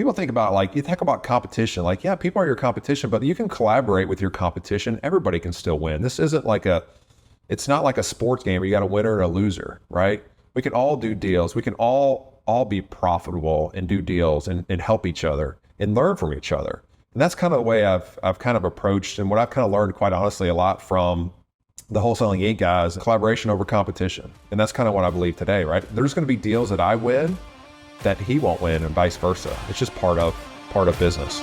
people think about, like, you think about competition, like, yeah, people are your competition, but you can collaborate with your competition. Everybody can still win. This isn't like it's not like a sports game where you got a winner and a loser, right? We can all do deals. We can all be profitable and do deals and help each other and learn from each other. And that's kind of the way I've kind of approached, and what I've kind of learned, quite honestly, a lot from the Wholesaling Inc. guys, collaboration over competition. And that's kind of what I believe today, right? There's going to be deals that I win that he won't win, and vice versa. It's just part of business.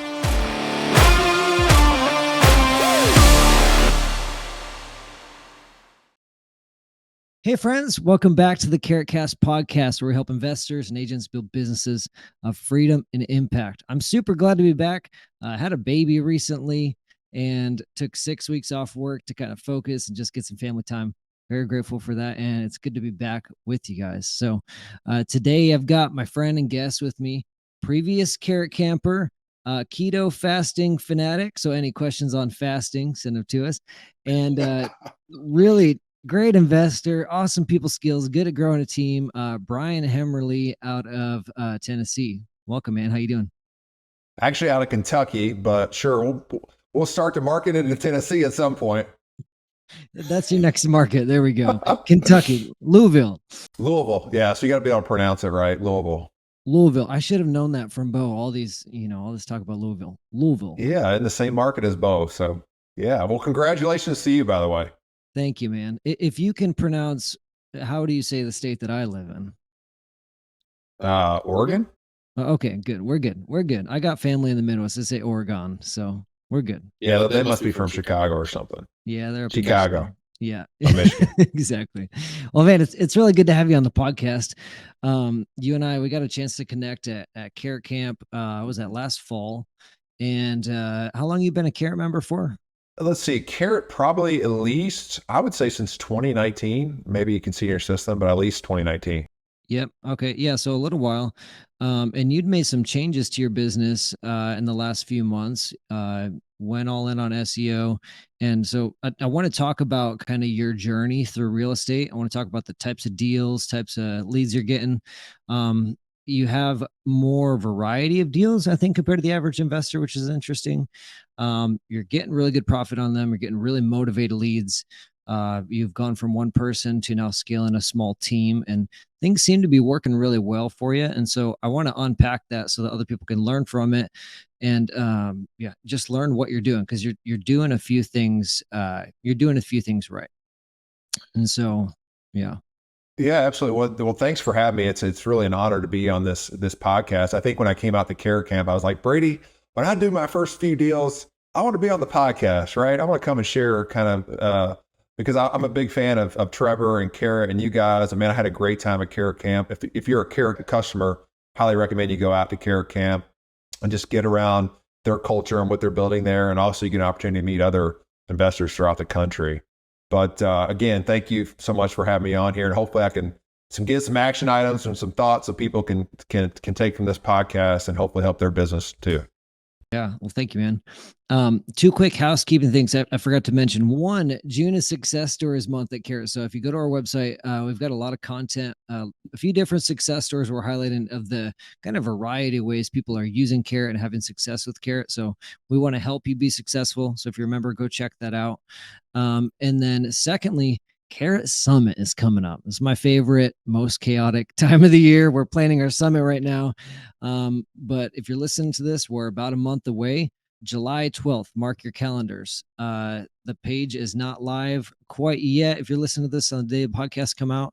Hey friends, welcome back to the Carrot Cast podcast, where we help investors and agents build businesses of freedom and impact. I'm super glad to be back. I had a baby recently and took 6 weeks off work to kind of focus and just get some family time. Very grateful for that, and it's good to be back with you guys. So today I've got my friend and guest with me, previous Carrot Camper, keto fasting fanatic. So any questions on fasting, send them to us. And really great investor, awesome people skills, good at growing a team. Bryan Hemmerle out of Tennessee. Welcome, man. How you doing? Actually out of Kentucky, but sure, we'll start to market it in Tennessee at some point. That's your next market. There we go. Kentucky, Louisville. Yeah. So you got to be able to pronounce it right. Louisville. I should have known that from Bo. All these, all this talk about Louisville. Yeah. In the same market as Bo. So yeah. Well, congratulations to you, by the way. Thank you, man. If you can pronounce, how do you say the state that I live in? Oregon. Okay, good. We're good. I got family in the Midwest. They say Oregon, so we're good. Yeah, they must be from Chicago or something. Yeah, they're Chicago. Yeah, Michigan. Exactly. Well, man, it's really good to have you on the podcast. You and I, we got a chance to connect at Carrot Camp. Was that last fall? And how long you been a Carrot member for? Let's see, Carrot probably at least, I would say, since 2019. Maybe you can see your system, but at least 2019. Yep. Okay. Yeah. So a little while. And you'd made some changes to your business in the last few months, went all in on SEO. And so I want to talk about kind of your journey through real estate. I want to talk about the types of deals, types of leads you're getting. You have more variety of deals, I think, compared to the average investor, which is interesting. You're getting really good profit on them. You're getting really motivated leads. You've gone from one person to now scaling a small team, and things seem to be working really well for you. And so I want to unpack that so that other people can learn from it, and just learn what you're doing, because you're doing a few things. You're doing a few things right. And so, yeah. Yeah, absolutely. Well, thanks for having me. It's really an honor to be on this podcast. I think when I came out to Carrot Camp, I was like, Brady, when I do my first few deals, I want to be on the podcast, right? I want to come and share kind of, because I'm a big fan of Trevor and Carrot and you guys. I mean, I had a great time at Carrot Camp. If you're a Carrot customer, highly recommend you go out to Carrot Camp and just get around their culture and what they're building there. And also you get an opportunity to meet other investors throughout the country. But again, thank you so much for having me on here. And hopefully I can get some action items and some thoughts that people can take from this podcast and hopefully help their business too. Yeah. Well, thank you, man. Two quick housekeeping things I forgot to mention. One, June is Success Stories Month at Carrot. So if you go to our website, we've got a lot of content, a few different success stories we're highlighting of the kind of variety of ways people are using Carrot and having success with Carrot. So we want to help you be successful. So if you remember, go check that out. And then secondly, Carrot Summit is coming up. It's my favorite, most chaotic time of the year. We're planning our summit right now. But if you're listening to this, we're about a month away. July 12th, mark your calendars. The page is not live quite yet if you're listening to this on the day the podcast come out.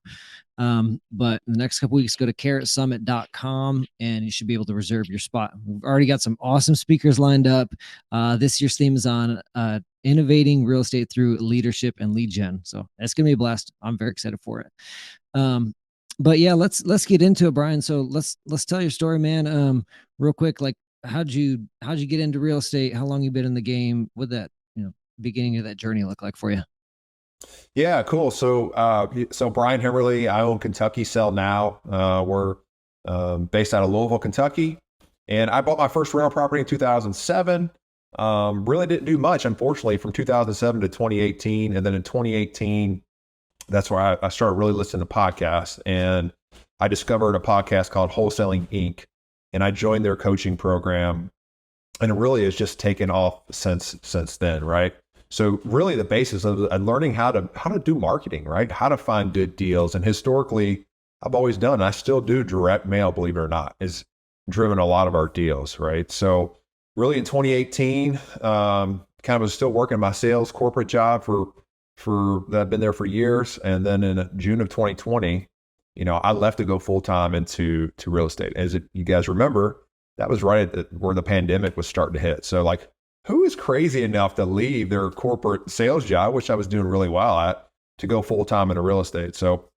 But in the next couple weeks, go to carrotsummit.com and you should be able to reserve your spot. We've already got some awesome speakers lined up. This year's theme is on innovating real estate through leadership and lead gen. So that's going to be a blast. I'm very excited for it. But yeah, let's get into it, Bryan. So let's tell your story, man. Real quick, like how'd you get into real estate? How long you been in the game? What that, beginning of that journey look like for you? Yeah, cool. So Bryan Hemmerle, I own Kentucky Sell Now. We're based out of Louisville, Kentucky. And I bought my first rental property in 2007. Really didn't do much, unfortunately, from 2007 to 2018. And then in 2018, that's where I started really listening to podcasts. And I discovered a podcast called Wholesaling Inc. and I joined their coaching program, and it really has just taken off since then, right? So really the basis of learning how to do marketing, right? How to find good deals. And historically, I've always done, I still do direct mail, believe it or not, is driven a lot of our deals, right? So really in 2018, kind of was still working my sales corporate job for that. I've been there for years. And then in June of 2020, I left to go full time into real estate. As you guys remember, that was right at where the pandemic was starting to hit. So like, who is crazy enough to leave their corporate sales job, which I was doing really well at, to go full time into real estate? So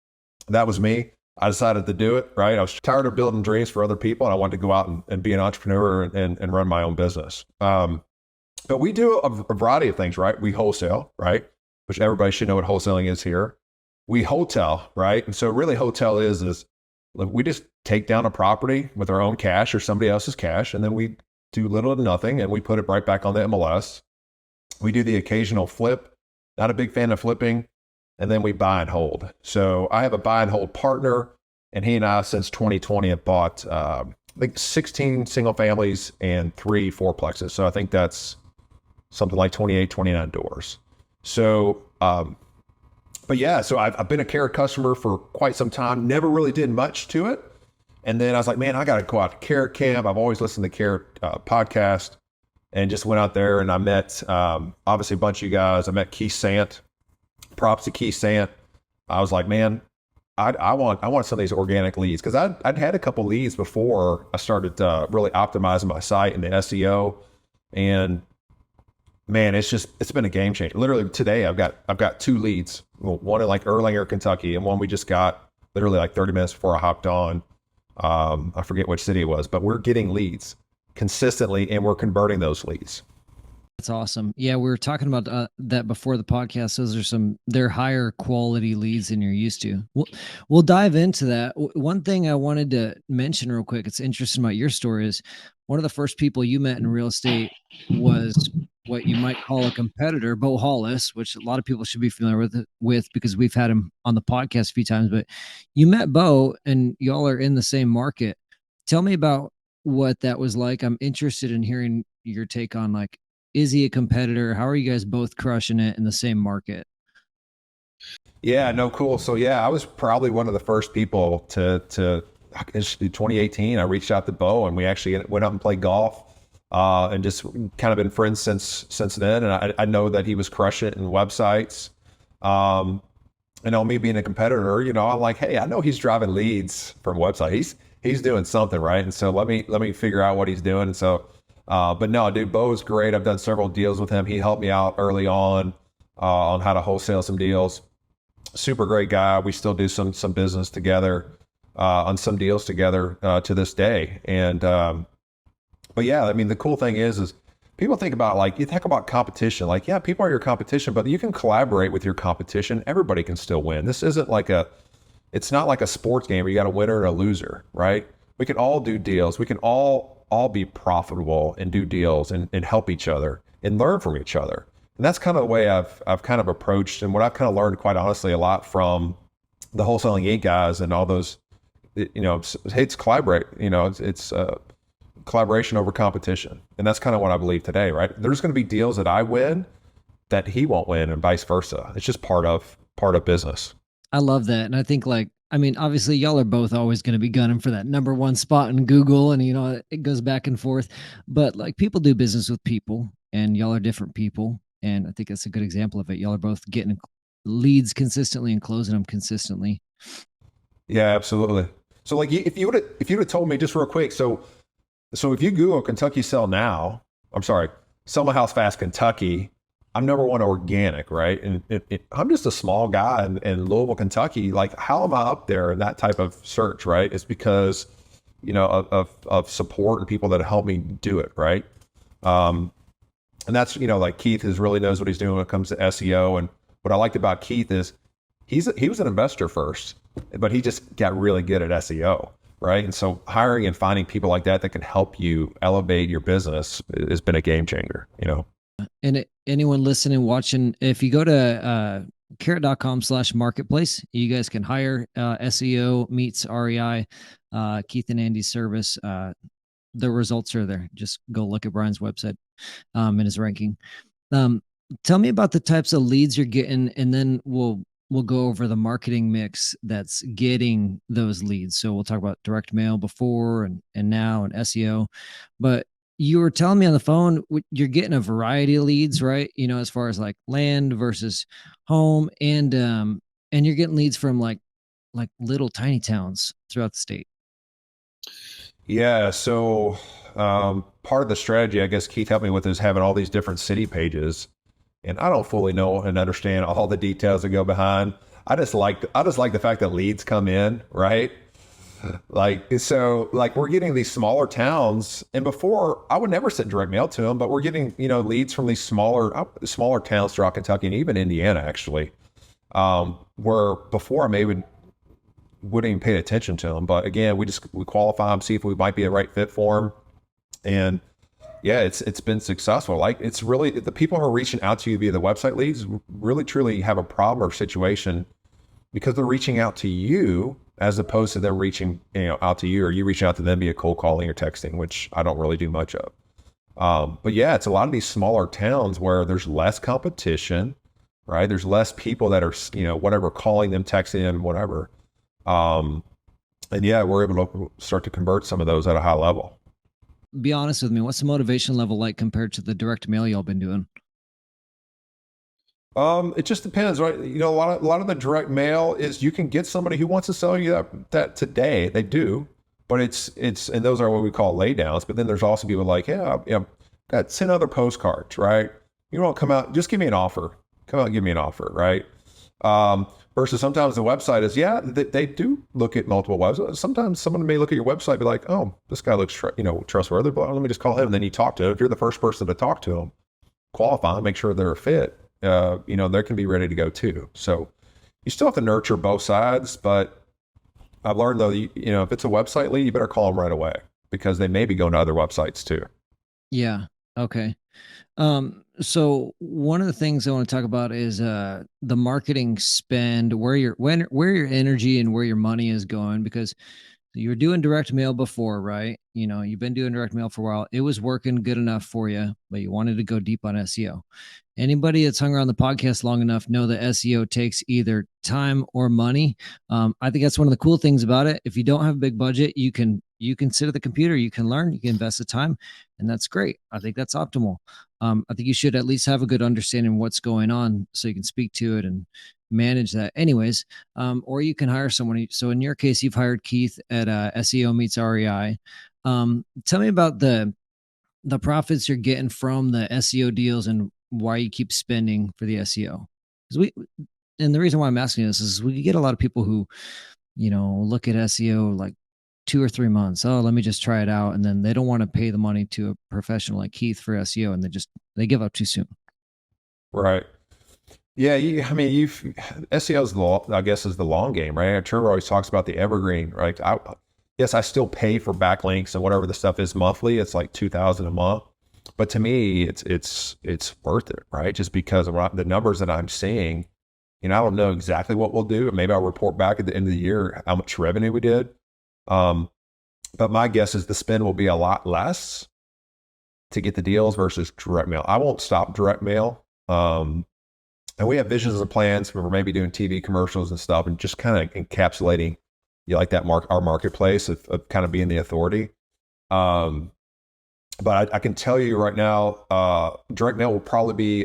that was me. I decided to do it, right? I was tired of building dreams for other people, and I wanted to go out and be an entrepreneur and run my own business. But we do a variety of things, right? We wholesale, right? Which everybody should know what wholesaling is here. We hotel, right? And so really hotel is look, we just take down a property with our own cash or somebody else's cash, and then we do little to nothing, and we put it right back on the MLS. We do the occasional flip. Not a big fan of flipping. And then we buy and hold. So I have a buy and hold partner, and he and I, since 2020, have bought, I think 16 single families and 3 fourplexes. So I think that's something like 28, 29 doors. So, but yeah, so I've been a Carrot customer for quite some time, never really did much to it. And then I was like, man, I got to go out to Carrot Camp. I've always listened to Carrot podcast, and just went out there, and I met, obviously a bunch of you guys. I met Keith Sant. Props to Keith Sant. I was like, man, I want some of these organic leads, because I'd had a couple leads before I started really optimizing my site and the SEO, and man, it's been a game changer. Literally today, I've got 2 leads. One in like Erlanger, Kentucky, and one we just got literally like 30 minutes before I hopped on. I forget which city it was, but we're getting leads consistently, and we're converting those leads. That's awesome. Yeah, we were talking about that before the podcast. Those are they're higher quality leads than you're used to. We'll dive into that. One thing I wanted to mention real quick, it's interesting about your story, is one of the first people you met in real estate was what you might call a competitor, Bo Hollis, which a lot of people should be familiar with because we've had him on the podcast a few times. But you met Bo, and y'all are in the same market. Tell me about what that was like. I'm interested in hearing your take on, like, is he a competitor? How are you guys both crushing it in the same market? Yeah, no, cool. So yeah, I was probably one of the first people to in 2018. I reached out to Bo, and we actually went out and played golf, and just kind of been friends since then. And I know that he was crushing it in websites. Me being a competitor, I'm like, hey, I know he's driving leads from websites. He's doing something right, and so let me figure out what he's doing. And so. But no, dude, Bo's great. I've done several deals with him. He helped me out early on how to wholesale some deals. Super great guy. We still do some business together on some deals together to this day. And but yeah, I mean, the cool thing is people think about, like, you think about competition. Like, yeah, people are your competition, but you can collaborate with your competition. Everybody can still win. This isn't like it's not like a sports game where you got a winner and a loser, right? We can all do deals. We can all be profitable and do deals and help each other and learn from each other. And that's kind of the way I've kind of approached, and what I've kind of learned, quite honestly, a lot from the Wholesaling Inc. guys and all those, it's collaborate, it's collaboration over competition. And that's kind of what I believe today, right? There's going to be deals that I win that he won't win, and vice versa. It's just part of business. I love that. And I think, like, I mean, obviously y'all are both always going to be gunning for that #1 spot in Google, and it goes back and forth, but like, people do business with people, and y'all are different people. And I think that's a good example of it. Y'all are both getting leads consistently and closing them consistently. Yeah, absolutely. So like, if you would have told me, just real quick, so if you Google Kentucky sell my house fast Kentucky, I'm #1 organic, right? And I'm just a small guy in Louisville, Kentucky. Like, how am I up there in that type of search, right? It's because, of support and people that help me do it, right? And that's, like, Keith really knows what he's doing when it comes to SEO. And what I liked about Keith is he was an investor first, but he just got really good at SEO, right? And so hiring and finding people like that can help you elevate your business has been a game changer, And anyone listening, watching, if you go to carrot.com/marketplace, you guys can hire SEO meets REI, Keith and Andy's service. the results are there. Just go look at Bryan's website and his ranking. Um, Tell me about the types of leads you're getting, and then we'll go over the marketing mix that's getting those leads. So we'll talk about direct mail before and now and SEO. But you were telling me on the phone you're getting a variety of leads, right? You know, as far as like land versus home, and you're getting leads from like little tiny towns throughout the state. Yeah. So part of the strategy, I guess Keith helped me with, is having all these different city pages. And I don't fully know and understand all the details that go behind. I just like the fact that leads come in, right? Like we're getting these smaller towns, and before I would never send direct mail to them, but we're getting, leads from these smaller towns throughout Kentucky and even Indiana, actually. Where before I maybe wouldn't even pay attention to them, but again, we qualify them, see if we might be a right fit for them, and yeah, it's been successful. Like, it's really, the people who are reaching out to you via the website leads really truly have a problem or situation because they're reaching out to you as opposed to them reaching out to you, or you reaching out to them via cold calling or texting, which I don't really do much of. But yeah, it's a lot of these smaller towns where there's less competition, right? There's less people that are whatever, calling them, texting them, whatever. And yeah, we're able to start to convert some of those at a high level. Be honest with me. What's the motivation level like compared to the direct mail y'all been doing? It just depends, right? A lot of the direct mail is you can get somebody who wants to sell you that today. They do, but and those are what we call laydowns. But then there's also people like, yeah, got 10 other postcards, right? You don't come out, just give me an offer. Come out and give me an offer, right? Versus sometimes the website is, yeah, they do look at multiple websites. Sometimes someone may look at your website and be like, oh, this guy looks, trustworthy, but let me just call him. And then you talk to him. If you're the first person to talk to him, qualify them, make sure they're a fit. They can be ready to go too. So you still have to nurture both sides, but I've learned though, if it's a website lead, you better call them right away because they may be going to other websites too. Yeah. Okay. So one of the things I want to talk about is the marketing spend, where your energy and where your money is going, because you were doing direct mail before, right? You've been doing direct mail for a while. It was working good enough for you, but you wanted to go deep on SEO. Anybody that's hung around the podcast long enough know that SEO takes either time or money. I think that's one of the cool things about it. If you don't have a big budget, you can sit at the computer, you can learn, you can invest the time, and that's great. I think that's optimal. I think you should at least have a good understanding of what's going on so you can speak to it and manage that anyways. Or you can hire someone. So in your case, you've hired Keith at SEO Meets REI. Tell me about the profits you're getting from the SEO deals and why you keep spending for the SEO. And the reason why I'm asking this is we get a lot of people who, look at SEO like 2 or 3 months. Oh, let me just try it out. And then they don't want to pay the money to a professional like Keith for SEO. And they give up too soon. Right. Yeah. SEO is I guess is the long game, right? Trevor always talks about the evergreen, right? Yes, I still pay for backlinks and whatever the stuff is monthly. It's like $2,000 a month. But to me, it's worth it, right? Just because of the numbers that I'm seeing, I don't know exactly what we'll do. Maybe I'll report back at the end of the year how much revenue we did. But my guess is the spend will be a lot less to get the deals versus direct mail. I won't stop direct mail. And we have visions and plans for maybe doing TV commercials and stuff and just kind of encapsulating that our marketplace of kind of being the authority. But I can tell you right now, direct mail will probably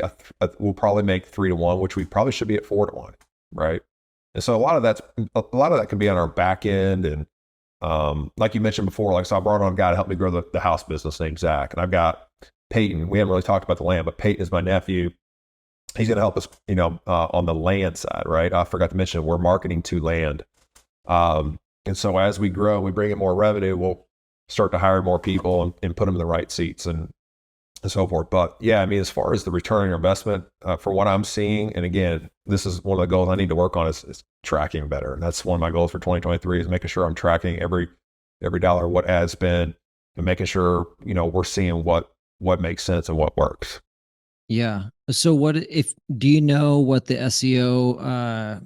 make 3 to 1, which we probably should be at 4 to 1, right? And so a lot of that can be on our back end, and like you mentioned before, so I brought on a guy to help me grow the house business named Zach, and I've got Peyton. We haven't really talked about the land, but Peyton is my nephew. He's going to help us, on the land side, right? I forgot to mention we're marketing to land, and so as we grow, we bring in more revenue. We'll start to hire more people and put them in the right seats and so forth. But yeah, as far as the return on your investment, for what I'm seeing, and again, this is one of the goals I need to work on is tracking better. And that's one of my goals for 2023 is making sure I'm tracking every dollar, what ad spend, and making sure, we're seeing what makes sense and what works. Yeah. So what if do you know what the SEO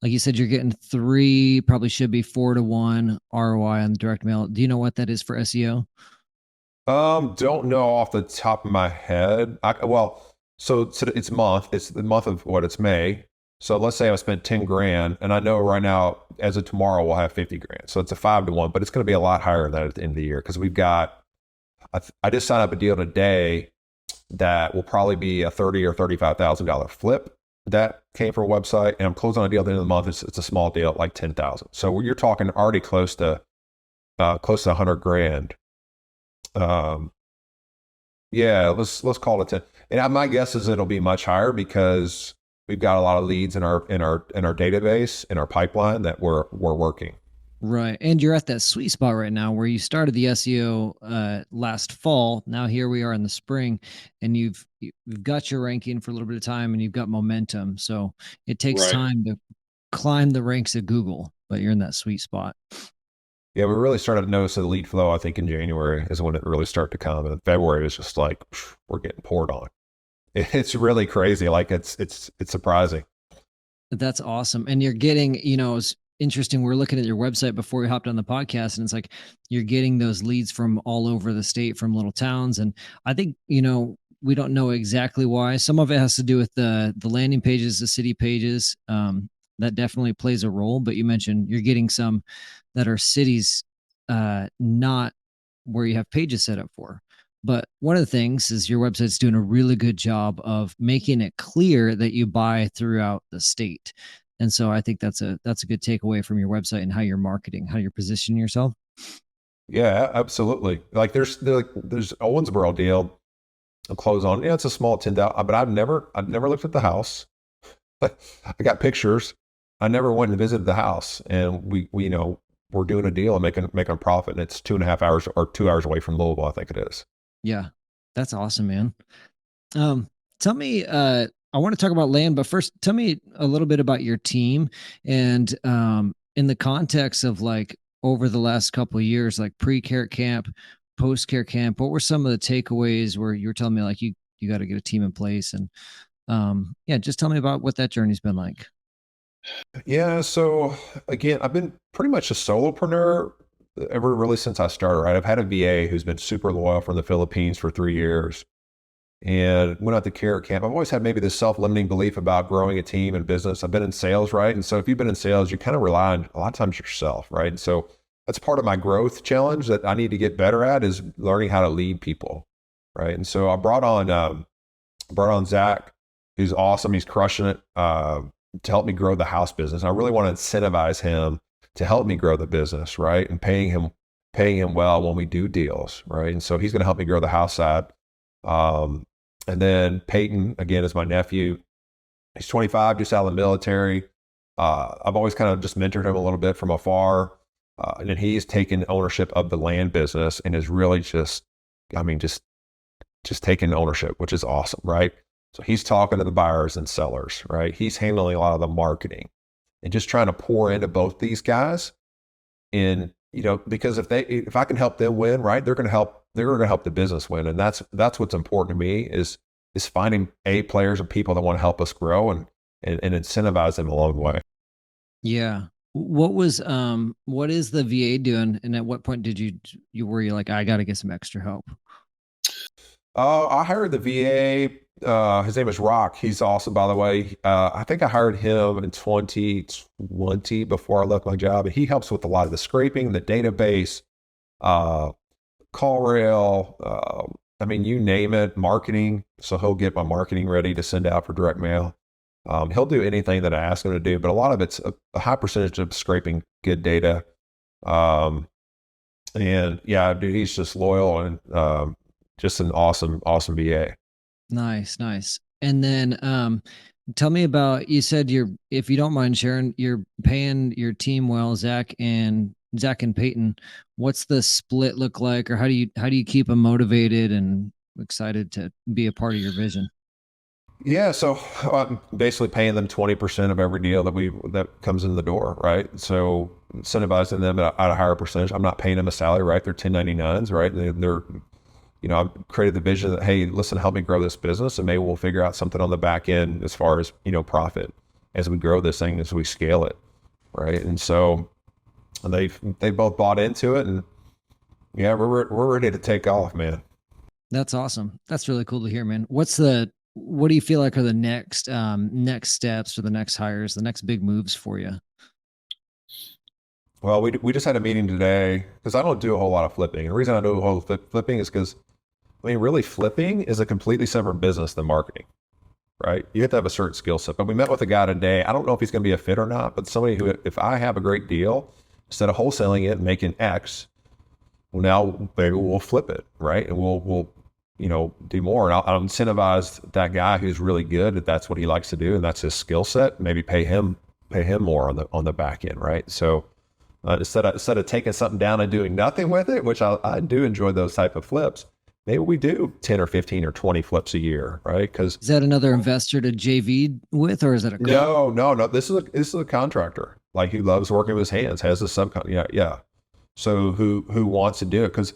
like you said you're getting 3, probably should be 4-to-1 ROI on direct mail. Do you know what that is for SEO? Don't know off the top of my head. So it's month. It's the month of what? It's May. So let's say I spent 10 grand, and I know right now, as of tomorrow, we'll have 50 grand. So it's a 5-to-1, but it's going to be a lot higher than that at the end of the year because we've got. I just signed up a deal today that will probably be a $30,000 or $35,000 flip. That came from a website, and I'm closing on a deal at the end of the month. It's a small deal, like 10,000. So you're talking already close to 100 grand. Um, Yeah, let's call it 10. And my guess is it'll be much higher because we've got a lot of leads in our database, in our pipeline that we're working. Right. And you're at that sweet spot right now where you started the SEO last fall. Now here we are in the spring, and you've got your ranking for a little bit of time and you've got momentum. So it takes Right. time to climb the ranks of Google, but you're in that sweet spot. Yeah, we really started to notice the lead flow, I think in January is when it really started to come. And February was just like we're getting poured on. It's really crazy. Like it's surprising. That's awesome. And you're getting, it's interesting. We're looking at your website before we hopped on the podcast, and it's like you're getting those leads from all over the state, from little towns. And I think, we don't know exactly why. Some of it has to do with the landing pages, the city pages. That definitely plays a role. But you mentioned you're getting some that are cities, not where you have pages set up for. But one of the things is your website's doing a really good job of making it clear that you buy throughout the state. And so I think that's a good takeaway from your website and how you're marketing, how you're positioning yourself. Yeah, absolutely. Like there's a Owensboro deal. I'll close on. Yeah, it's a small 10,000, but I've never looked at the house. I got pictures. I never went and visited the house, and we're doing a deal and making a profit, and it's 2.5 hours or 2 hours away from Louisville, I think it is. Yeah. That's awesome, man. Um, Tell me, I want to talk about land, but first tell me a little bit about your team and in the context of like over the last couple of years, like pre-care camp, post-care camp, what were some of the takeaways where you were telling me like you got to get a team in place and yeah, just tell me about what that journey's been like. Yeah. So again, I've been pretty much a solopreneur ever really since I started. Right. I've had a VA who's been super loyal from the Philippines for 3 years, and went out to Carrot Camp. I've always had maybe this self-limiting belief about growing a team and business. I've been in sales, right? And so if you've been in sales, you kind of rely on a lot of times yourself, right? And so that's part of my growth challenge that I need to get better at is learning how to lead people, right? And so I brought on Zach, who's awesome. He's crushing it to help me grow the house business. I really want to incentivize him to help me grow the business, right? And paying him well when we do deals, right? And so he's going to help me grow the house side. And then Peyton, again, is my nephew. He's 25, just out of the military. I've always kind of just mentored him a little bit from afar. And then he's taken ownership of the land business and is really just taking ownership, which is awesome, right? So he's talking to the buyers and sellers, right? He's handling a lot of the marketing and just trying to pour into both these guys. And, because if I can help them win, right, they're going to help the business win. And that's what's important to me is finding players and people that want to help us grow and incentivize them along the way. Yeah. What is the VA doing? And at what point did you were you like, I got to get some extra help? I hired the VA. His name is Rock. He's awesome, by the way. I think I hired him in 2020 before I left my job, and he helps with a lot of the scraping, the database, call rail. You name it, marketing. So he'll get my marketing ready to send out for direct mail. He'll do anything that I ask him to do, but a lot of it's a high percentage of scraping good data. And yeah, dude, he's just loyal and just an awesome VA. Nice, nice. And then tell me about, you said if you don't mind sharing, you're paying your team well, Zach and Peyton. What's the split look like, or how do you keep them motivated and excited to be a part of your vision? Yeah, so I'm basically paying them 20% of every deal that comes in the door, right? So incentivizing them at a higher percentage. I'm not paying them a salary, right? They're 1099s, right? They're I've created the vision that, hey, listen, help me grow this business, and maybe we'll figure out something on the back end as far as, profit as we grow this thing, as we scale it. Right. And so they both bought into it, and yeah, we're ready to take off, man. That's awesome. That's really cool to hear, man. What do you feel like are the next steps or the next hires, the next big moves for you? Well, we just had a meeting today because I don't do a whole lot of flipping. The reason I do a whole flipping is because, really flipping is a completely separate business than marketing, right? You have to have a certain skill set. But we met with a guy today. I don't know if he's going to be a fit or not, but somebody who, if I have a great deal, instead of wholesaling it and making X, well, now maybe we'll flip it, right? And we'll do more. And I'll incentivize that guy who's really good, if that's what he likes to do and that's his skill set. Maybe pay him more on the back end, right? So instead of taking something down and doing nothing with it, which I do enjoy those type of flips, maybe we do 10 or 15 or 20 flips a year, right? Because is that another investor to JV with, or is that a no? This is a contractor, like, who loves working with his hands, has a subcon. Yeah. So who wants to do it? Because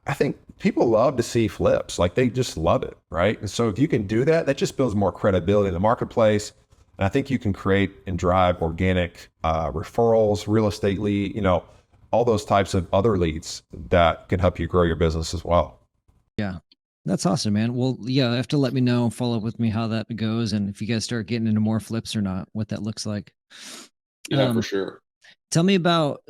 I think people love to see flips, like they just love it, right? And so if you can do that, that just builds more credibility in the marketplace. And I think you can create and drive organic referrals, real estate lead, all those types of other leads that can help you grow your business as well. Yeah. That's awesome, man. Well, yeah, you have to let me know, follow up with me how that goes, and if you guys start getting into more flips or not, what that looks like. Yeah, for sure. Tell me about,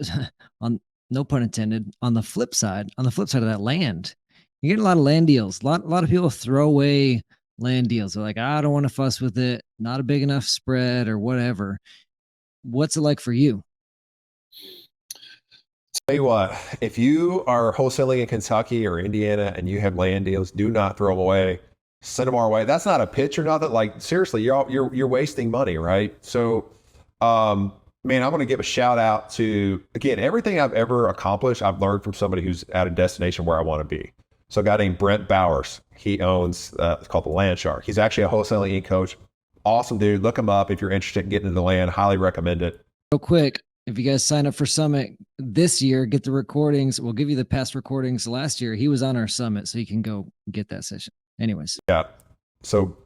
on no pun intended, on the flip side of that land, you get a lot of land deals. A lot of people throw away land deals. They're like, I don't want to fuss with it. Not a big enough spread or whatever. What's it like for you? Tell you what, if you are wholesaling in Kentucky or Indiana and you have land deals, do not throw them away. Send them our way. That's not a pitch or nothing. Like, seriously, you're wasting money, right? So, man, I'm going to give a shout out to, again, everything I've ever accomplished, I've learned from somebody who's at a destination where I want to be. So a guy named Brent Bowers, he owns, it's called the Land Shark. He's actually a wholesaling coach. Awesome dude. Look him up if you're interested in getting into the land. Highly recommend it. Real quick, if you guys sign up for Summit this year, get the recordings. We'll give you the past recordings. Last year, he was on our Summit, so you can go get that session. Anyways. Yeah. So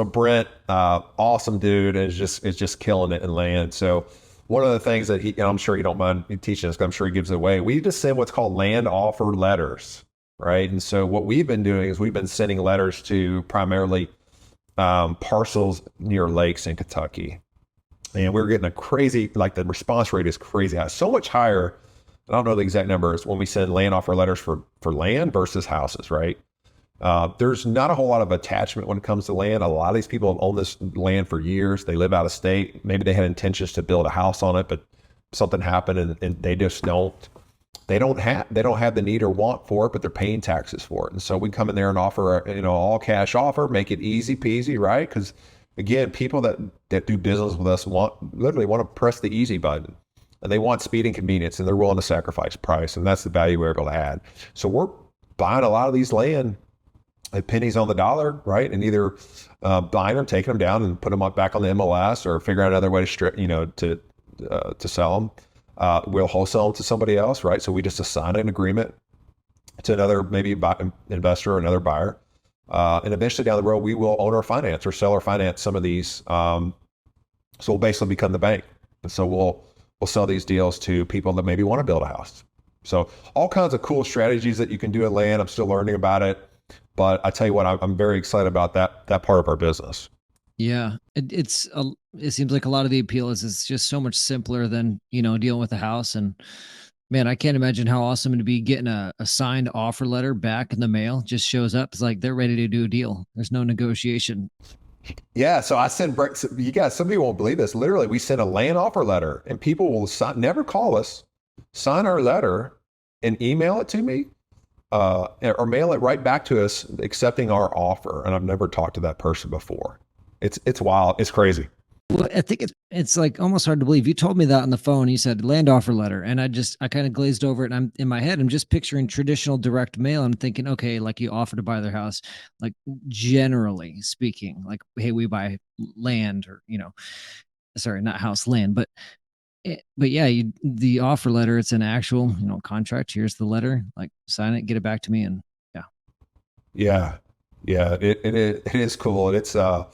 Brent, awesome dude, is just killing it in land. So one of the things that I'm sure you don't mind me teaching us, I'm sure he gives it away. We just send what's called land offer letters, right? And so what we've been doing is we've been sending letters to primarily parcels near lakes in Kentucky. And we're getting a crazy, like, the response rate is crazy high, so much higher. I don't know the exact numbers when we send land offer letters for land versus houses, right? There's not a whole lot of attachment when it comes to land. A lot of these people have owned this land for years. They live out of state. Maybe they had intentions to build a house on it, but something happened and they just they don't have the need or want for it, but they're paying taxes for it. And so we come in there and offer all cash offer, make it easy peasy, right? Because again, people that do business with us literally want to press the easy button, and they want speed and convenience, and they're willing to sacrifice price. And that's the value we're able to add. So we're buying a lot of these land at pennies on the dollar, right? And either buying them, taking them down and put them back on the MLS, or figure out another way to sell them. We'll wholesale them to somebody else, right? So we just assign an agreement to another, maybe investor or another buyer. And eventually down the road, we will own or finance or sell or finance some of these. So we'll basically become the bank. And so we'll sell these deals to people that maybe want to build a house. So all kinds of cool strategies that you can do at land. I'm still learning about it. But I tell you what, I'm very excited about that part of our business. Yeah, it seems like a lot of the appeal is it's just so much simpler than dealing with a house. And man, I can't imagine how awesome it'd be getting a signed offer letter back in the mail. Just shows up. It's like they're ready to do a deal. There's no negotiation. Yeah, so I send you guys. Some people won't believe this. Literally, we send a land offer letter, and people will never call us, sign our letter, and email it to me. Or mail it right back to us, accepting our offer. And I've never talked to that person before. It's wild. It's crazy. Well, I think it's like almost hard to believe. You told me that on the phone. You said land offer letter, and I kind of glazed over it. And I'm in my head, I'm just picturing traditional direct mail. I'm thinking, okay, like you offer to buy their house, like generally speaking, like, hey, we buy land, or sorry, not house, land, but yeah, the offer letter, it's an actual, contract. Here's the letter, like sign it, get it back to me. And yeah. Yeah. Yeah. It is cool. And it's, I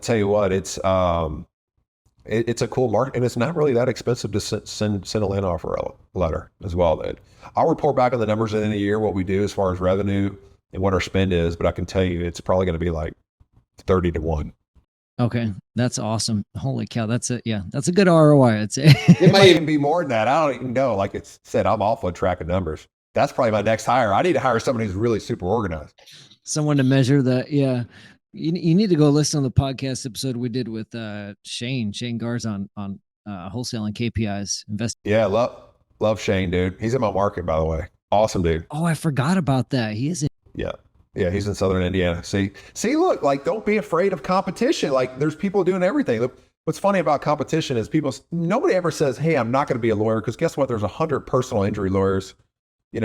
tell you what, it's a cool market, and it's not really that expensive to send a land offer letter as well. That I'll report back on the numbers at the end of the year, what we do as far as revenue and what our spend is, but I can tell you it's probably going to be like 30 to 1. Okay, that's awesome. Holy cow, that's a good ROI, I'd say. It might even be more than that. I don't even know. Like it said, I'm awful at tracking numbers. That's probably my next hire. I need to hire somebody who's really super organized. Someone to measure that. Yeah. You need to go listen on the podcast episode we did with Shane Garz on wholesaling KPIs. Yeah, love Shane, dude. He's in my market, by the way. Awesome dude. Oh, I forgot about that. He is in. Yeah, he's in Southern Indiana. See, look, like, don't be afraid of competition. Like, there's people doing everything. Look, what's funny about competition is nobody ever says, hey, I'm not going to be a lawyer, because guess what? There's 100 personal injury lawyers, in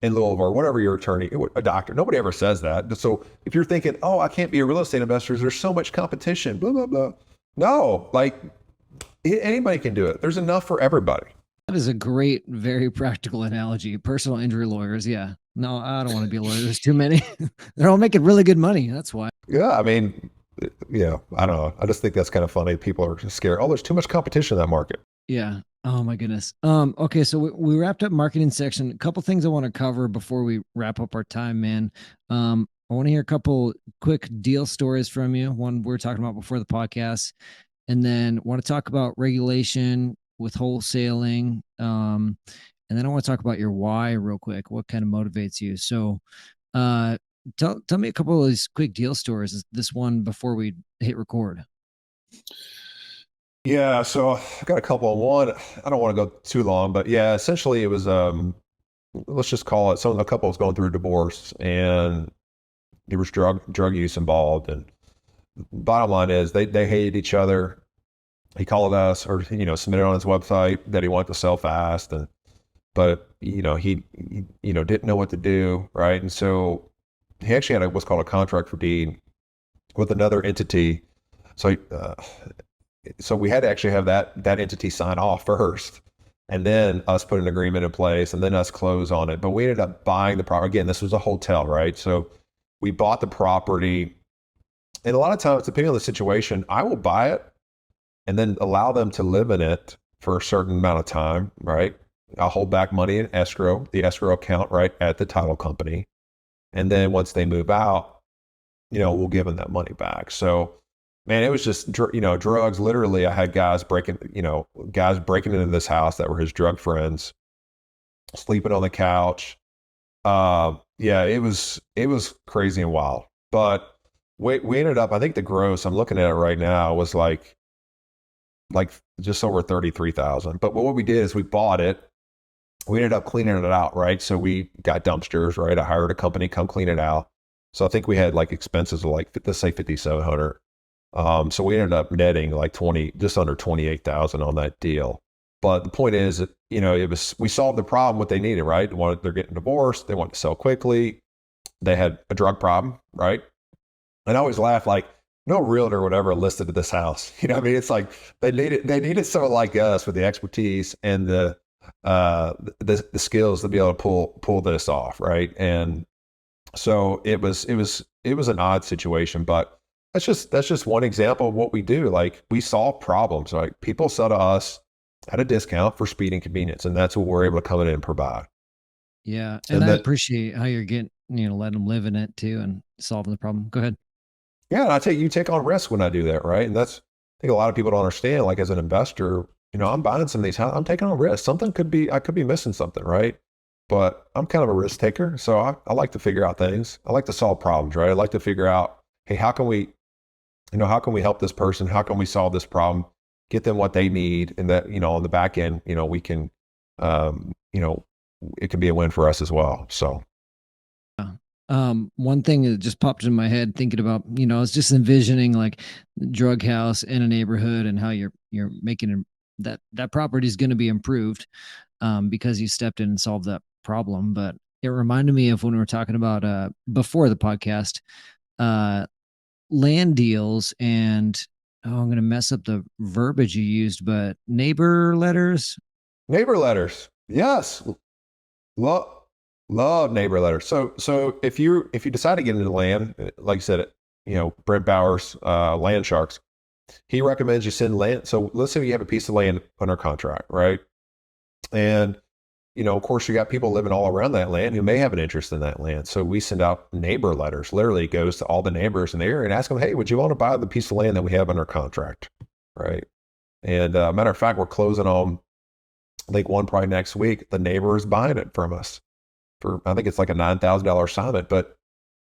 Louisville, or whatever your attorney, a doctor. Nobody ever says that. So if you're thinking, oh, I can't be a real estate investor, there's so much competition, blah, blah, blah. No, like, anybody can do it. There's enough for everybody. That is a great, very practical analogy. Personal injury lawyers. Yeah. No, I don't want to be a lawyer. There's too many. They're all making really good money. That's why. Yeah. I mean, I don't know. I just think that's kind of funny. People are scared. Oh, there's too much competition in that market. Yeah. Oh my goodness. Okay. So we wrapped up marketing section. A couple things I want to cover before we wrap up our time, man. I want to hear a couple quick deal stories from you. One we were talking about before the podcast, and then want to talk about regulation with wholesaling. And then I want to talk about your why real quick. What kind of motivates you? So, tell me a couple of these quick deal stories. This one before we hit record. Yeah, so I got a couple. One, I don't want to go too long, but yeah, essentially it was let's just call it, a couple was going through a divorce, and there was drug use involved, and bottom line is they hated each other. He called us, or submitted on his website that he wanted to sell fast, but he didn't know what to do, right? And so he actually had what's called a contract for deed with another entity. So we had to actually have that entity sign off first, and then us put an agreement in place, and then us close on it. But we ended up buying the property. Again, this was a hotel, right? So we bought the property, and a lot of times, depending on the situation, I will buy it and then allow them to live in it for a certain amount of time, right? I'll hold back money in escrow, the escrow account, right, at the title company. And then once they move out, we'll give them that money back. So, man, it was just, drugs. Literally, I had guys breaking into this house that were his drug friends, sleeping on the couch. Yeah, it was crazy and wild. But we ended up, I think the gross, I'm looking at it right now, was like just over 33,000. But what we did is we bought it. We ended up cleaning it out, right? So we got dumpsters, right? I hired a company, come clean it out. So I think we had like expenses of like, let's say 5,700. So we ended up netting like just under 28,000 on that deal. But the point is, we solved the problem, what they needed, right? They're getting divorced. They want to sell quickly. They had a drug problem, right? And I always laugh, like, no realtor would ever listed at this house. I mean, it's like they needed someone like us with the expertise and the skills to be able to pull this off, right? And so it was an odd situation, but that's just one example of what we do. Like, we solve problems. Like, people sell to us at a discount for speed and convenience, and that's what we're able to come in and provide. Yeah, and I appreciate how you're getting, letting them live in it too and solving the problem. Go ahead. Yeah, and you take on risk when I do that, right? And I think a lot of people don't understand. Like, as an investor, I'm buying some of these houses, I'm taking on risk. I could be missing something, right? But I'm kind of a risk taker, so I like to figure out things. I like to solve problems, right? I like to figure out, hey, how can we help this person? How can we solve this problem? Get them what they need, and that, on the back end, we can, it can be a win for us as well. So. One thing that just popped in my head thinking about, I was just envisioning like the drug house in a neighborhood and how you're making that property is going to be improved, because you stepped in and solved that problem. But it reminded me of when we were talking about, before the podcast, land deals and, I'm going to mess up the verbiage you used, but neighbor letters. Neighbor letters. Yes. Love neighbor letters. So if you decide to get into land, like you said, Brent Bowers, Land Sharks, he recommends you send land. So let's say you have a piece of land under contract, right? And of course, you got people living all around that land who may have an interest in that land. So we send out neighbor letters. Literally goes to all the neighbors in the area and ask them, hey, would you want to buy the piece of land that we have under contract, right? And matter of fact, we're closing on, I think, one probably next week. The neighbor is buying it from us for, I think it's like a $9,000 assignment, but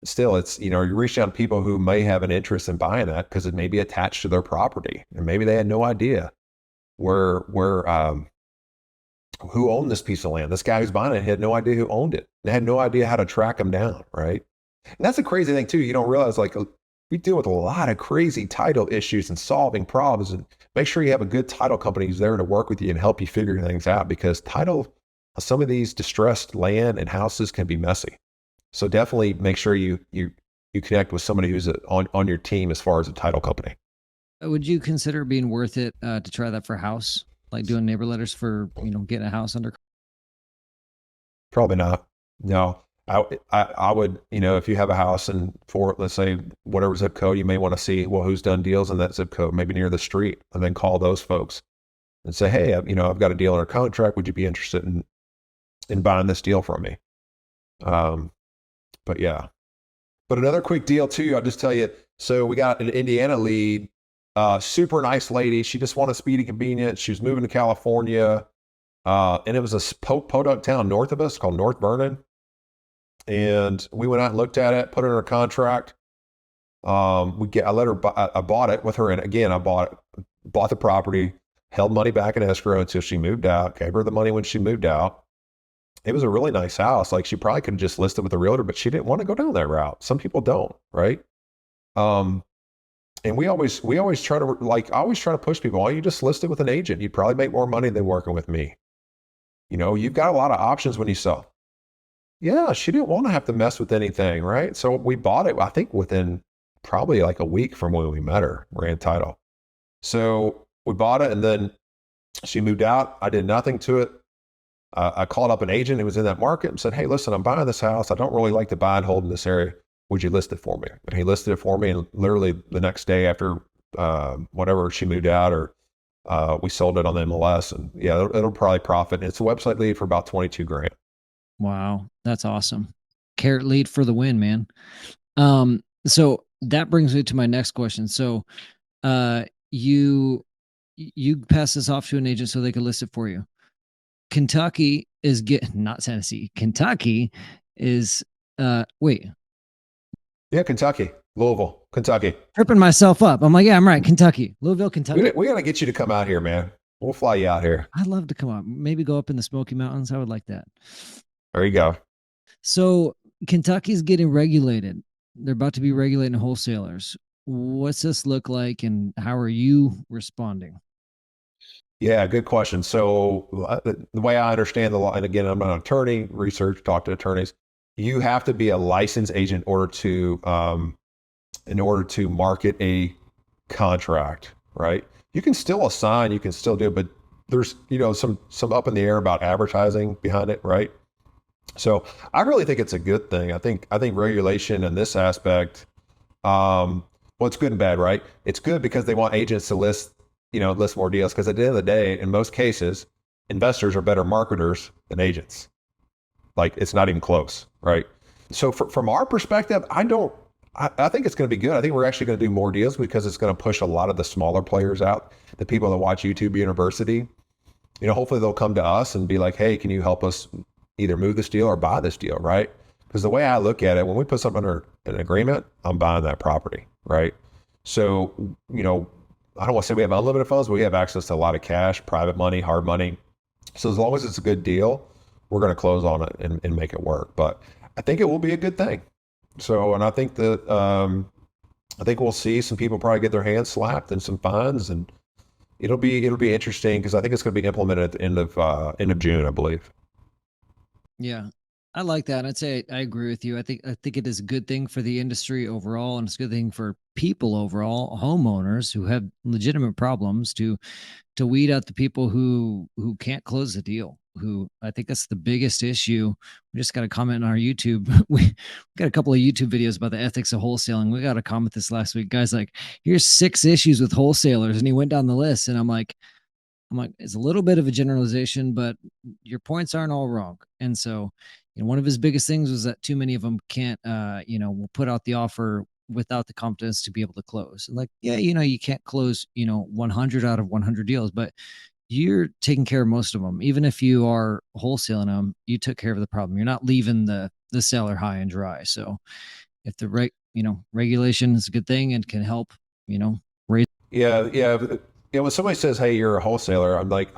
still, it's, you reach out to people who may have an interest in buying that because it may be attached to their property, and maybe they had no idea who owned this piece of land. This guy who's buying it had no idea who owned it. They had no idea how to track him down, right? And that's a crazy thing too. You don't realize, like, we deal with a lot of crazy title issues and solving problems, and make sure you have a good title company who's there to work with you and help you figure things out, because title, some of these distressed land and houses can be messy. So definitely make sure you connect with somebody who's on your team as far as a title company. Would you consider it being worth it to try that for a house, like doing neighbor letters for getting a house under? Probably not. No, I would, if you have a house and for, let's say, whatever zip code, you may want to see, well, who's done deals in that zip code, maybe near the street, and then call those folks and say, hey, I've got a deal under contract. Would you be interested in buying this deal from me? But yeah. But another quick deal too, I'll just tell you. So we got an Indiana lead, super nice lady. She just wanted speedy convenience. She was moving to California. And it was a podunk town north of us called North Vernon. And we went out and looked at it, put it in her contract. I bought it with her. And again, I bought the property, held money back in escrow until she moved out, gave her the money when she moved out. It was a really nice house. Like, she probably could have just listed with a realtor, but she didn't want to go down that route. Some people don't, right? And we always try to, I always try to push people. Why don't you just list it with an agent? You'd probably make more money than working with me. You've got a lot of options when you sell. Yeah, she didn't want to have to mess with anything, right? So we bought it, I think, within probably like a week from when we met her, ran title. So we bought it, and then she moved out. I did nothing to it. I called up an agent who was in that market and said, hey, listen, I'm buying this house. I don't really like to buy and hold in this area. Would you list it for me? And he listed it for me. And literally the next day after whatever she moved out, or we sold it on the MLS. And yeah, it'll probably profit. It's a website lead for about $22,000. Wow. That's awesome. Carrot lead for the win, man. So that brings me to my next question. So you pass this off to an agent so they can list it for you. Kentucky is not Tennessee. Kentucky is wait. Yeah, Kentucky, Louisville, Kentucky. Tripping myself up. I'm like, yeah, I'm right. Kentucky, Louisville, Kentucky. We got to get you to come out here, man. We'll fly you out here. I'd love to come out. Maybe go up in the Smoky Mountains. I would like that. There you go. So Kentucky's getting regulated. They're about to be regulating wholesalers. What's this look like, and how are you responding? Yeah, good question. So the way I understand the law, and again, I'm not an attorney, talk to attorneys. You have to be a licensed agent in order to market a contract, right? You can still assign, you can still do it, but there's, some up in the air about advertising behind it, right? So I really think it's a good thing. I think regulation in this aspect, well, it's good and bad, right? It's good because they want agents to list more deals, because at the end of the day, in most cases, investors are better marketers than agents. Like, it's not even close, right? So from our perspective, I think it's going to be good. I think we're actually going to do more deals because it's going to push a lot of the smaller players out, the people that watch YouTube University. Hopefully they'll come to us and be like, hey, can you help us either move this deal or buy this deal, right? Because the way I look at it, when we put something under an agreement, I'm buying that property, right? So, I don't want to say we have unlimited funds, but we have access to a lot of cash, private money, hard money. So as long as it's a good deal, we're going to close on it and make it work. But I think it will be a good thing. So, and I think that, I think we'll see some people probably get their hands slapped and some fines, and it'll be interesting, because I think it's going to be implemented at the end of June, I believe. Yeah. I like that. I'd say I agree with you. I think it is a good thing for the industry overall, and it's a good thing for people overall, homeowners who have legitimate problems, to weed out the people who can't close the deal. who I think that's the biggest issue. We just got a comment on our YouTube. We got a couple of YouTube videos about the ethics of wholesaling. We got a comment this last week. Guys, like, here's 6 issues with wholesalers, and he went down the list, and I'm like, it's a little bit of a generalization, but your points aren't all wrong. And so, one of his biggest things was that too many of them can't, will put out the offer without the confidence to be able to close. Like, yeah, you can't close, 100 out of 100 deals, but you're taking care of most of them. Even if you are wholesaling them, you took care of the problem. You're not leaving the seller high and dry. So if the regulation is a good thing and can help, raise. Yeah. When somebody says, "Hey, you're a wholesaler," I'm like,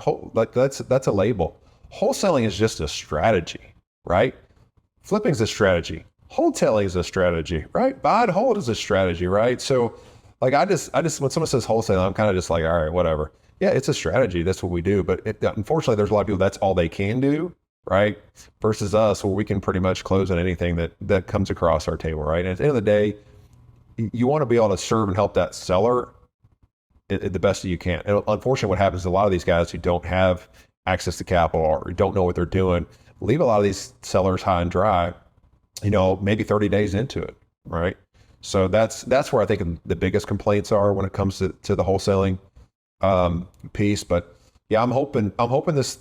that's a label. Wholesaling is just a strategy, right? Flipping is a strategy. Wholesaling is a strategy, right? Buy and hold is a strategy, right? So, like, I just when someone says wholesaling, I'm kind of just like, all right, whatever. Yeah, it's a strategy. That's what we do. But unfortunately, there's a lot of people that's all they can do, right? Versus us, where we can pretty much close on anything that comes across our table, right? And at the end of the day, you want to be able to serve and help that seller the best that you can. And unfortunately, what happens is a lot of these guys who don't have access to capital or don't know what they're doing leave a lot of these sellers high and dry, maybe 30 days into it, right? So that's where I think the biggest complaints are when it comes to the wholesaling piece. But yeah, I'm hoping this,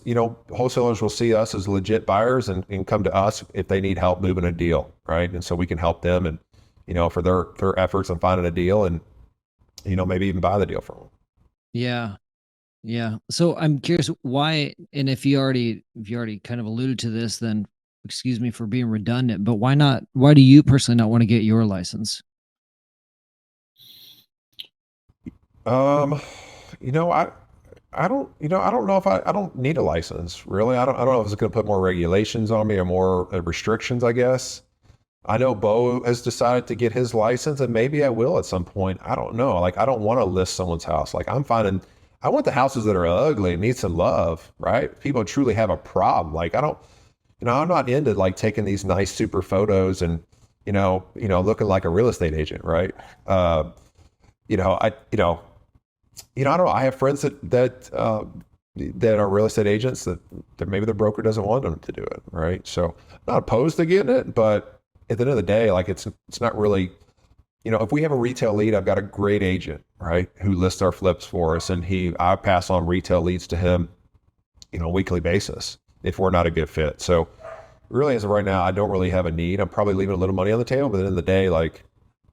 wholesalers will see us as legit buyers and come to us if they need help moving a deal, right? And so we can help them and, for their efforts on finding a deal and, maybe even buy the deal from them. Yeah. Yeah. So I'm curious why, and if you already kind of alluded to this, then excuse me for being redundant, but why do you personally not want to get your license? I don't, I don't know if I don't need a license really. I don't know if it's going to put more regulations on me or more restrictions, I guess. I know Bo has decided to get his license and maybe I will at some point. I don't know. Like, I don't want to list someone's house. Like, I want the houses that are ugly and need some love, right? People truly have a problem. Like, I don't, I'm not into like taking these nice super photos and, looking like a real estate agent, right? I don't know. I have friends that are real estate agents that maybe the broker doesn't want them to do it, right? So I'm not opposed to getting it, but at the end of the day, like it's not really, if we have a retail lead, I've got a great agent, right, who lists our flips for us, and I pass on retail leads to him, weekly basis if we're not a good fit. So really, as of right now, I don't really have a need. I'm probably leaving a little money on the table, but at the end of the day, like,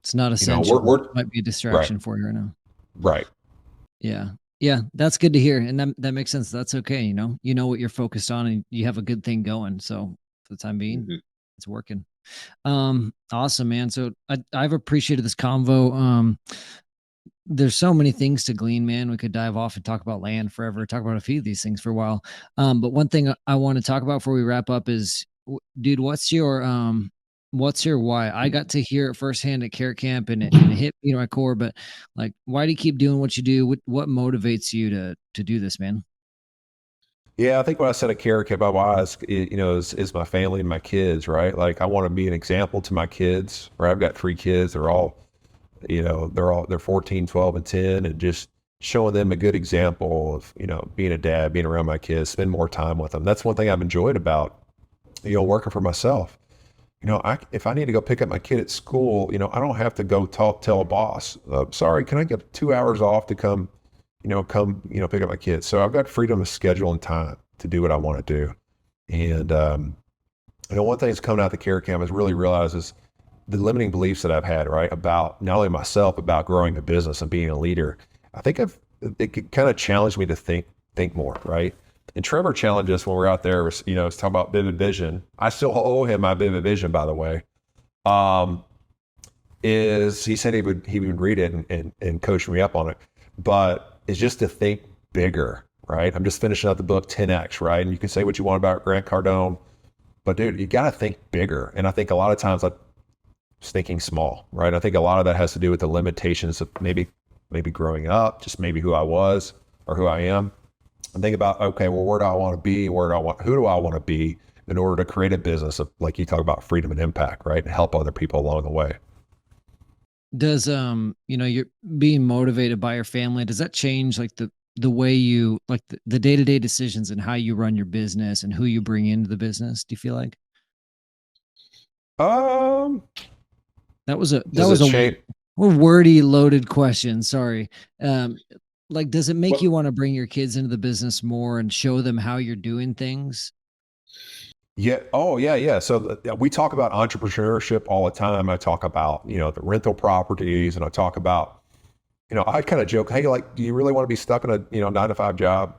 it's not essential. It might be a distraction right. for you right now. Right. Yeah. Yeah. That's good to hear. And that makes sense. That's okay. You know what you're focused on and you have a good thing going. So for the time being, it's working. Awesome, man. So I've appreciated this convo. There's so many things to glean, man. We could dive off and talk about land forever, talk about a few of these things for a while. But one thing I want to talk about before we wrap up is, dude, what's your why? I got to hear it firsthand at Carrot Camp and it hit me to my core, but like, why do you keep doing what you do? What motivates you to do this, man? Yeah, I think what I said at Carrot Camp, why is my family and my kids, right? Like, I want to be an example to my kids, right? I've got 3 kids. They're all, they're 14, 12, and 10, and just showing them a good example of, being a dad, being around my kids, spend more time with them. That's one thing I've enjoyed about, working for myself. If I need to go pick up my kid at school, I don't have to go tell a boss, sorry, can I get 2 hours off to come pick up my kids. So I've got freedom of schedule and time to do what I want to do. And, one thing that's coming out the Carrot Camp is really realizes the limiting beliefs that I've had, right? About not only myself, about growing a business and being a leader. I think it kind of challenged me to think more, right? And Trevor challenged us when we were out there, was talking about vivid vision. I still owe him my vivid vision, by the way. Is he said he would read it and coach me up on it. But is just to think bigger, right? I'm just finishing up the book 10X, right? And you can say what you want about Grant Cardone, but dude, you got to think bigger. And I think a lot of times I'm thinking small, right? I think a lot of that has to do with the limitations of maybe growing up, just maybe who I was or who I am. And think about, okay, well, where do I want to be? Who do I want to be in order to create a business of, like you talk about, freedom and impact, right? And help other people along the way. Does you're being motivated by your family, does that change like the way you like the day-to-day decisions and how you run your business and who you bring into the business? Do you feel like that was a wordy, loaded question? Sorry. Like, does it make you want to bring your kids into the business more and show them how you're doing things? Yeah. Oh, yeah. Yeah. So we talk about entrepreneurship all the time. I talk about, the rental properties, and I talk about, I kind of joke, hey, like, do you really want to be stuck in a, 9-to-5 job?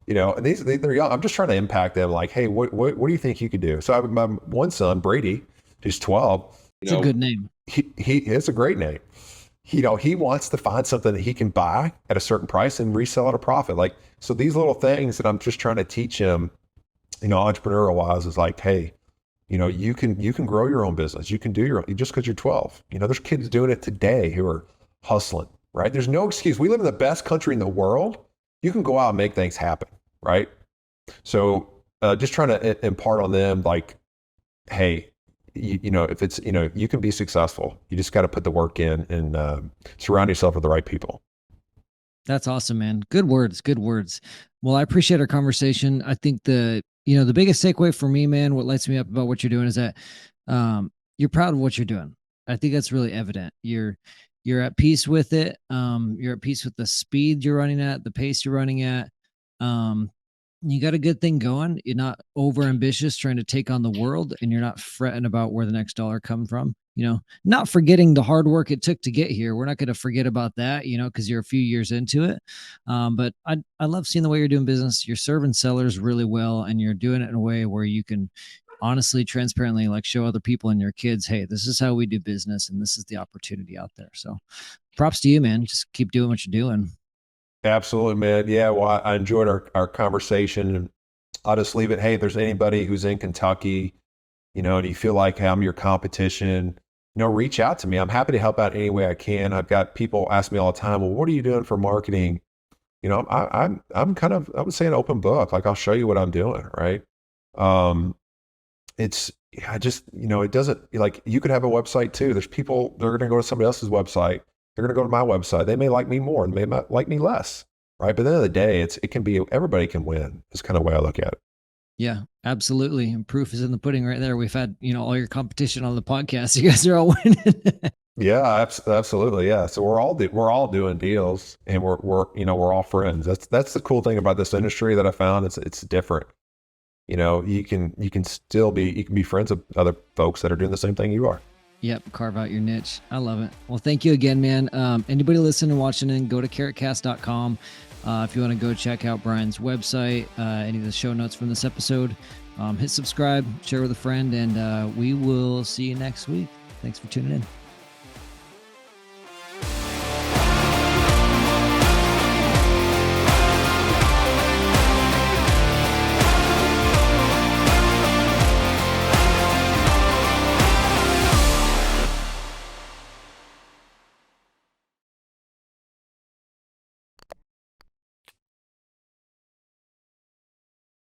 And they're young. I'm just trying to impact them. Like, hey, what do you think you could do? So I have my one son, Brady, who's 12. It's a good name. It's a great name. He wants to find something that he can buy at a certain price and resell at a profit. Like, so these little things that I'm just trying to teach him, entrepreneurial wise, is like, hey, you can grow your own business. You can do just because you're 12. There's kids doing it today who are hustling, right? There's no excuse. We live in the best country in the world. You can go out and make things happen, right? So just trying to impart on them, like, hey, if it's, you can be successful. You just got to put the work in and surround yourself with the right people. That's awesome, man. Good words. Good words. Well, I appreciate our conversation. I think the biggest takeaway for me, man, what lights me up about what you're doing is that you're proud of what you're doing. I think that's really evident. You're at peace with it. You're at peace with the speed you're running at, the pace you're running at. You got a good thing going. You're not over ambitious trying to take on the world, and you're not fretting about where the next dollar come from. Not forgetting the hard work it took to get here. We're not going to forget about that, because you're a few years into it. But I love seeing the way you're doing business. You're serving sellers really well, and you're doing it in a way where you can honestly, transparently, like, show other people and your kids, hey, this is how we do business, and this is the opportunity out there. So props to you, man. Just keep doing what you're doing. Absolutely, man. Yeah. Well, I enjoyed our conversation, and I'll just leave it. Hey, if there's anybody who's in Kentucky, and you feel like, hey, I'm your competition, reach out to me. I'm happy to help out any way I can. I've got people ask me all the time, well, what are you doing for marketing? I'm kind of, I would say, an open book. Like, I'll show you what I'm doing. Right. It doesn't, like, you could have a website too. There's people, they're going to go to somebody else's website. They're going to go to my website. They may like me more, they may like me less. Right. But at the end of the day, it can be, everybody can win. It's kind of the way I look at it. Yeah, absolutely. And proof is in the pudding right there. We've had, all your competition on the podcast. You guys are all winning. Yeah, absolutely. Yeah. So we're all doing deals, and we're all friends. That's the cool thing about this industry that I found. It's different. You can still be friends with other folks that are doing the same thing you are. Yep. Carve out your niche. I love it. Well, thank you again, man. Anybody listening and watching in, go to carrotcast.com. If you want to go check out Bryan's website, any of the show notes from this episode, hit subscribe, share with a friend, and we will see you next week. Thanks for tuning in.